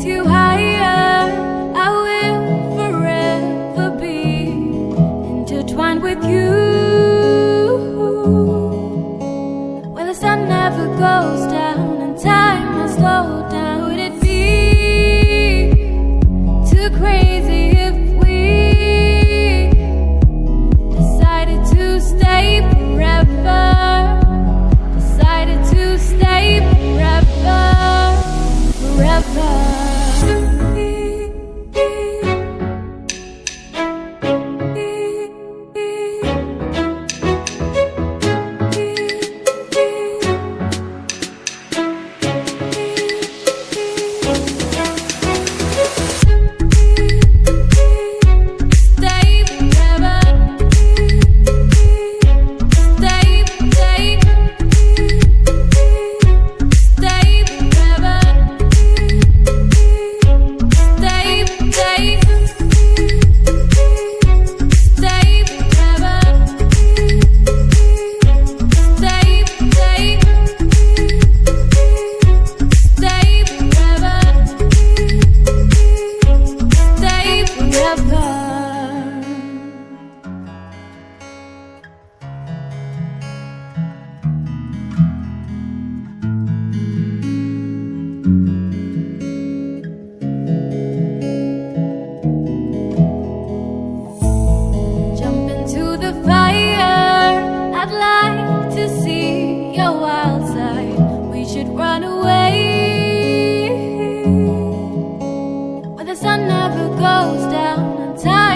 you higher, I will forever be intertwined with you. Where the sun never goes down and time has slowed down. Would it be too crazy if we decided to stay forever? Decided to stay forever, forever. Sun never goes down and time